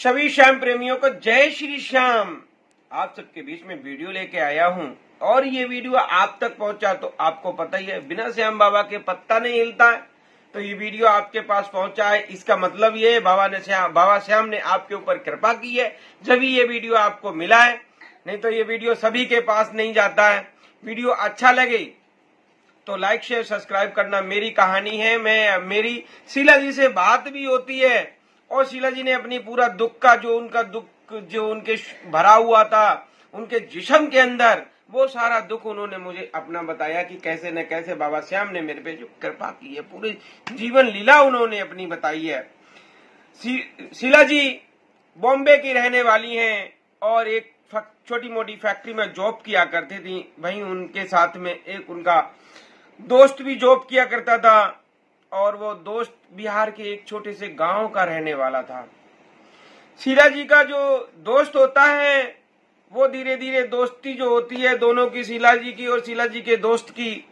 सभी श्याम प्रेमियों को जय श्री श्याम। आप सबके बीच में वीडियो लेके आया हूं और ये वीडियो आप तक पहुंचा तो आपको पता ही है, बिना श्याम बाबा के पत्ता नहीं हिलता है। तो ये वीडियो आपके पास पहुंचा है, इसका मतलब ये है बाबा श्याम ने आपके ऊपर कृपा की है, जब ये वीडियो आपको मिला है। नहीं तो ये वीडियो सभी के पास नहीं जाता है। वीडियो अच्छा लगे तो लाइक शेयर सब्सक्राइब करना मेरी कहानी है। मेरी शीला जी से बात भी होती है और शीला जी ने अपनी पूरा दुख का जो उनके भरा हुआ था उनके जिस्म के अंदर, वो सारा दुख उन्होंने मुझे अपना बताया कि कैसे न कैसे बाबा श्याम ने मेरे पे जो कृपा की है, पूरी जीवन लीला उन्होंने अपनी बताई है। शीला जी बॉम्बे की रहने वाली हैं और एक छोटी मोटी फैक्ट्री में जॉब किया करती थी। वहीं उनके साथ में एक उनका दोस्त भी जॉब किया करता था और वो दोस्त बिहार के एक छोटे से गांव का रहने वाला था। शीला जी का जो दोस्त होता है वो धीरे धीरे दोस्ती जो होती है दोनों की, शीला जी की और शीला जी के दोस्त की,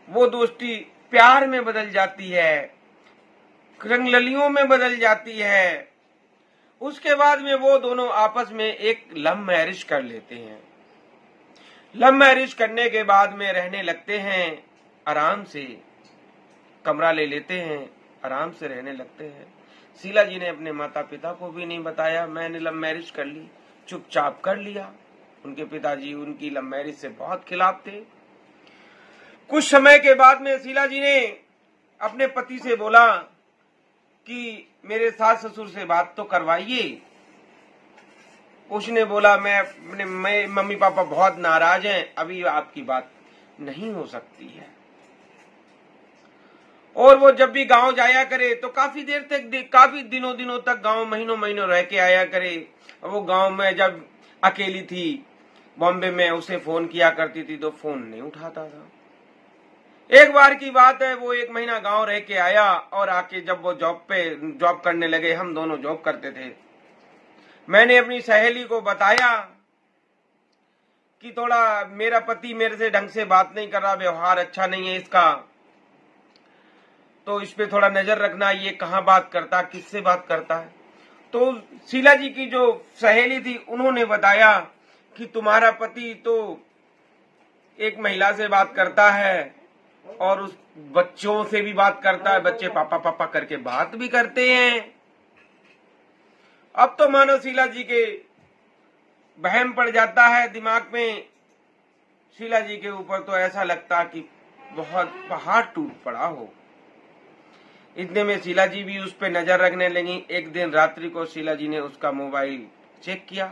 वो दोस्ती प्यार में बदल जाती है, रंगललियों में बदल जाती है। उसके बाद में वो दोनों आपस में एक लव मैरिज कर लेते हैं। लव मैरिज करने के बाद में रहने लगते हैं, आराम से कमरा ले लेते हैं, आराम से रहने लगते हैं। शीला जी ने अपने माता पिता को भी नहीं बताया मैंने लव मैरिज कर ली, चुपचाप कर लिया। उनके पिताजी उनकी लव मैरिज से बहुत खिलाफ थे। कुछ समय के बाद में शीला जी ने अपने पति से बोला कि मेरे सास ससुर से बात तो करवाइए। उसने बोला मैं मम्मी पापा बहुत नाराज हैं, अभी आपकी बात नहीं हो सकती है। और वो जब भी गांव जाया करे तो काफी देर तक, काफी दिनों तक गांव महीनों रह के आया करे। वो गांव में जब अकेली थी बॉम्बे में, उसे फोन किया करती थी तो फोन नहीं उठाता था। एक बार की बात है, वो 1 महीना गांव रह के आया और आके जब वो जॉब करने लगे, हम दोनों जॉब करते थे, मैंने अपनी सहेली को बताया कि थोड़ा मेरा पति मेरे से ढंग से बात नहीं कर रहा, व्यवहार अच्छा नहीं है इसका, तो इस पे थोड़ा नजर रखना, ये कहाँ बात करता, किससे बात करता है। तो शीला जी की जो सहेली थी उन्होंने बताया कि तुम्हारा पति तो एक महिला से बात करता है और उस बच्चों से भी बात करता है, बच्चे पापा पापा करके बात भी करते हैं। अब तो मानो शीला जी के वहम पड़ जाता है दिमाग में। शीला जी के ऊपर तो ऐसा लगता कि बहुत पहाड़ टूट पड़ा हो। इतने में शीला जी भी उस पर नजर रखने लगी। एक दिन रात्रि को शीला जी ने उसका मोबाइल चेक किया।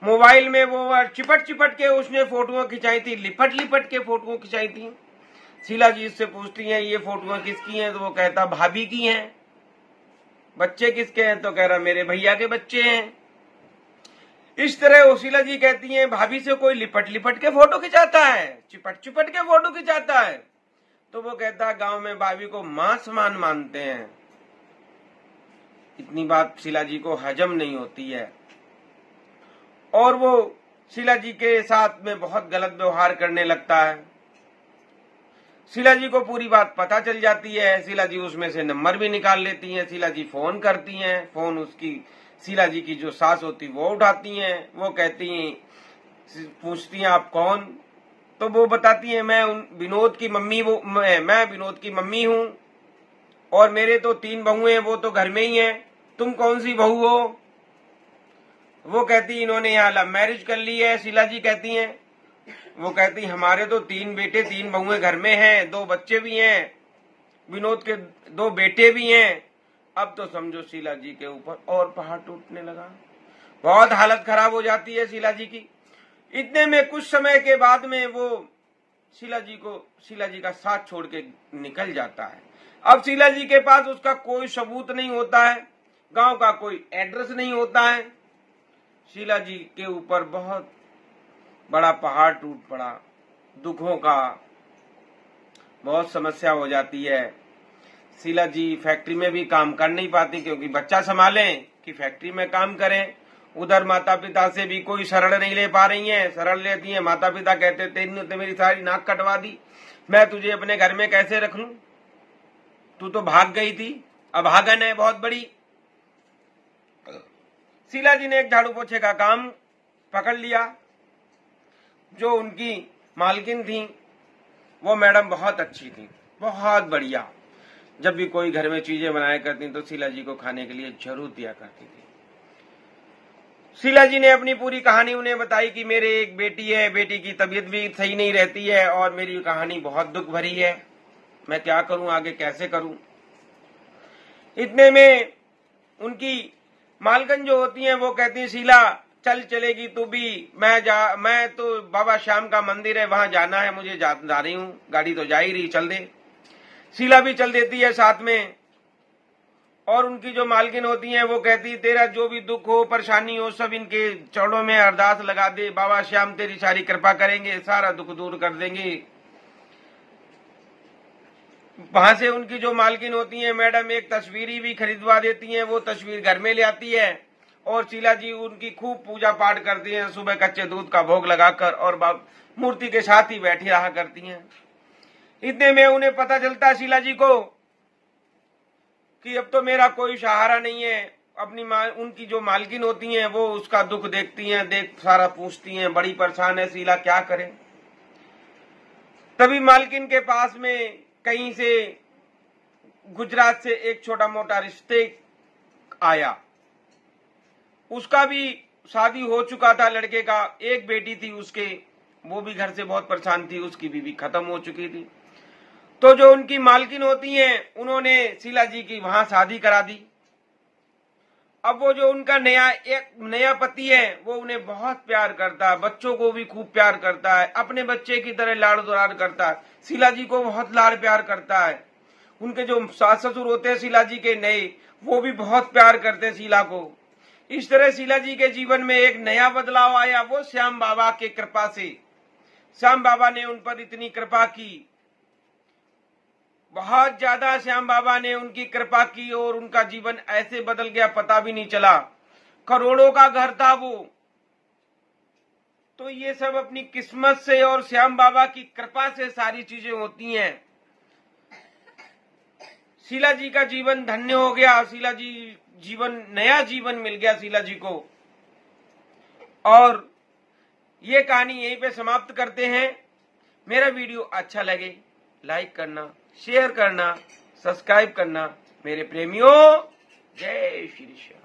मोबाइल में वो चिपट के उसने फोटोएं खिंचाई थी, लिपट के फोटोएं खिंचाई थी। शीला जी उससे पूछती हैं ये फोटोएं किसकी हैं, तो वो कहता भाभी की हैं। बच्चे किसके हैं, तो कह रहा मेरे भैया के बच्चे हैं। इस तरह वो शीला जी कहती हैं भाभी से कोई लिपट के फोटो खिंचाता है, चिपट के फोटो खिंचाता है। तो वो कहता गांव में भाभी को मां समान मानते हैं। इतनी बात शीला जी को हजम नहीं होती है और वो शीला जी के साथ में बहुत गलत व्यवहार करने लगता है। शीला जी को पूरी बात पता चल जाती है। शीला जी उसमें से नंबर भी निकाल लेती हैं। शीला जी फोन करती हैं, फोन उसकी शीला जी की जो सास होती वो उठाती हैं। वो कहती हैं, पूछती हैं आप कौन, तो वो बताती हैं मैं विनोद की मम्मी हूँ और मेरे तो 3 बहुएं हैं, वो तो घर में ही हैं, तुम कौन सी बहू हो। वो कहती इन्होंने यहाँ लव मैरिज कर ली है। शीला जी कहती हैं, वो कहती हमारे तो 3 बेटे 3 बहुएं घर में हैं, 2 बच्चे भी हैं, विनोद के 2 बेटे भी हैं। अब तो समझो शीला जी के ऊपर और पहाड़ टूटने लगा। बहुत हालत खराब हो जाती है शीला जी की। इतने में कुछ समय के बाद में वो शीला जी का साथ छोड़ के निकल जाता है। अब शीला जी के पास उसका कोई सबूत नहीं होता है, गांव का कोई एड्रेस नहीं होता है। शीला जी के ऊपर बहुत बड़ा पहाड़ टूट पड़ा, दुखों का बहुत समस्या हो जाती है। शीला जी फैक्ट्री में भी काम कर नहीं पाती क्योंकि बच्चा संभालें कि फैक्ट्री में काम करें। उधर माता पिता से भी कोई शरण नहीं ले पा रही हैं। शरण लेती हैं, माता पिता कहते तेने तो मेरी सारी नाक कटवा दी, मैं तुझे अपने घर में कैसे रख लूं, तू तो भाग गई थी, अभागन है बहुत बड़ी। शीला जी ने एक झाड़ू पोछे का काम पकड़ लिया। जो उनकी मालकिन थी वो मैडम बहुत अच्छी थी, बहुत बढ़िया। जब भी कोई घर में चीजें बनाया करती तो शीला जी को खाने के लिए जरूर दिया करती थी। शीला जी ने अपनी पूरी कहानी उन्हें बताई कि मेरे एक बेटी है, बेटी की तबीयत भी सही नहीं रहती है और मेरी कहानी बहुत दुख भरी है, मैं क्या करूं, आगे कैसे करूं। इतने में उनकी मालकन जो होती हैं वो कहती है, शीला चल चलेगी तू भी, मैं तो बाबा श्याम का मंदिर है वहां जाना है, मुझे जा रही हूं, गाड़ी तो जा ही रही, चल दे। शीला भी चल देती है साथ में। और उनकी जो मालकिन होती हैं वो कहती, तेरा जो भी दुख हो परेशानी हो सब इनके चरणों में अरदास लगा दे, बाबा श्याम तेरी सारी कृपा करेंगे, सारा दुख दूर कर देंगे। वहां से उनकी जो मालकिन होती हैं मैडम एक तस्वीर भी खरीदवा देती हैं, वो तस्वीर घर में ले आती है और शीला जी उनकी खूब पूजा पाठ करती हैं, सुबह कच्चे दूध का भोग लगाकर, और मूर्ति के साथ ही बैठी रहा करती हैं। इतने में उन्हें पता चलता है शीला जी को कि अब तो मेरा कोई सहारा नहीं है। अपनी उनकी जो मालकिन होती हैं वो उसका दुख देखती हैं, सारा पूछती हैं, बड़ी परेशान है शीला, क्या करें। तभी मालकिन के पास में कहीं से गुजरात से एक छोटा मोटा रिश्ते आया। उसका भी शादी हो चुका था, लड़के का एक बेटी थी उसके, वो भी घर से बहुत परेशान थी, उसकी बीवी खत्म हो चुकी थी। तो जो उनकी मालकिन होती हैं उन्होंने शीला जी की वहां शादी करा दी। अब वो जो उनका नया पति है वो उन्हें बहुत प्यार करता है, बच्चों को भी खूब प्यार करता है, अपने बच्चे की तरह लाड़ दुलार करता है, शीला जी को बहुत लाड़ प्यार करता है। उनके जो सास ससुर होते हैं शीला जी के नए, वो भी बहुत प्यार करते हैं शीला को। इस तरह शीला जी के जीवन में एक नया बदलाव आया, वो श्याम बाबा की कृपा से। श्याम बाबा ने उन पर इतनी कृपा की, बहुत ज्यादा श्याम बाबा ने उनकी कृपा की और उनका जीवन ऐसे बदल गया पता भी नहीं चला। करोड़ों का घर था वो। तो ये सब अपनी किस्मत से और श्याम बाबा की कृपा से सारी चीजें होती हैं। शीला जी का जीवन धन्य हो गया, शीला जी नया जीवन मिल गया शीला जी को। और ये कहानी यहीं पे समाप्त करते हैं। मेरा वीडियो अच्छा लगे लाइक करना, शेयर करना, सब्सक्राइब करना। मेरे प्रेमियों, जय श्री श्याम।